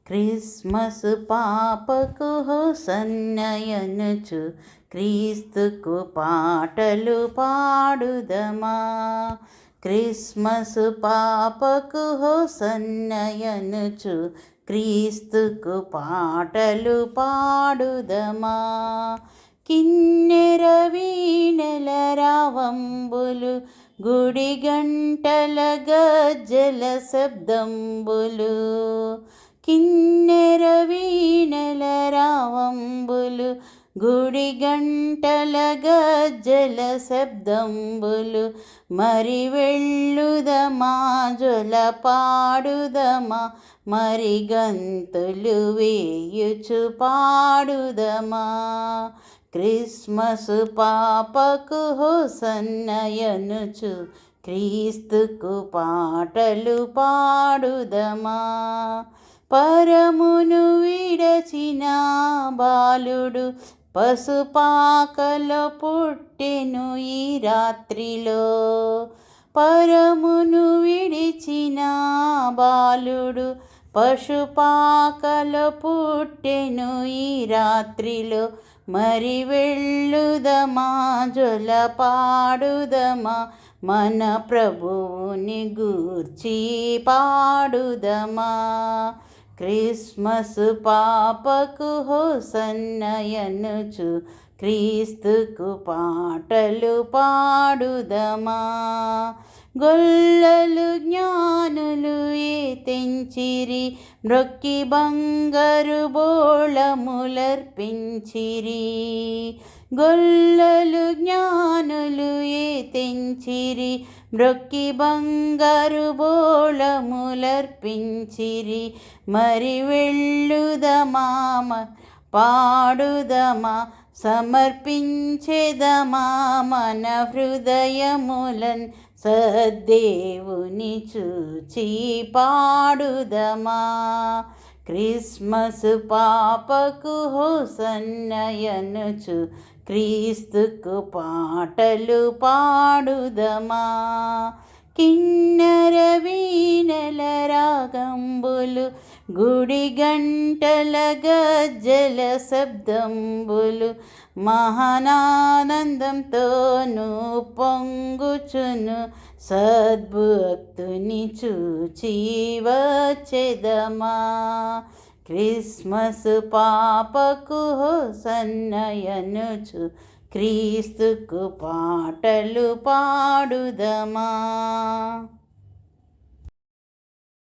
Christmas పాపకు హోసన్నయనుచు క్రీస్తుకు పాటలు పాడుదమా. క్రిస్మస్ పాపకు హోసన్నయనుచు క్రీస్తుకు పాటలు పాడుదమా. కిన్నెర వీణెల రావంబులు గుడి గంటల గజ్జల శబ్దంబులు. కిన్నెర వీణెల రావంబులు గుడి గంటల గజ్జల శబ్దంబులు. మరి వెళ్ళుదమా జొల పాడుదమా, మరి గంతులు వేయుచు పాడుదమా. క్రిస్మస్ పాపకు హోసన్నయనుచు క్రీస్తుకు పాటలు పాడుదమా. పరమును విడచిన బాలుడు పసుపాకలో పుట్టెను ఈ రాత్రిలో. పరమును విడిచిన బాలుడు పశుపాకలో పుట్టెను ఈ రాత్రిలో. మరి వెళ్ళుదమా జొల పాడుదమా, మన ప్రభువుని గూర్చి పాడుదమా. క్రిస్మస్ పాపకు హోసన్నయనుచు క్రీస్తుకు పాటలు పాడుదమా. గొల్లలు జ్ఞానులు ఏ తెంచిరి, మ్రొక్కి బంగారు బోళములర్పించిరి. గొల్లలు జ్ఞానులు ఏ తెంచిరి, మ్రొక్కి బంగారు బోళములర్పించిరి. మరి వెళ్ళుదమా పాడుదమా, సమర్పించెదమా మన హృదయములన్ సద్దేవుని చూచి పాడుదమా. క్రిస్మస్ పాపకు హోసన్నయనుచు క్రీస్తుకు పాటలు పాడుదమా. కిన్నెర వీణెల రాగంబులు గుడి గంటల గజ్జల శబ్దంబులు. మహానానందంతోను పొంగుచును సద్భక్తుని చూచి వచ్చెదమా. క్రిస్మస్ పాపకు హోసన్నయనుచు క్రీస్తుకు పాటలు పాడుదమా.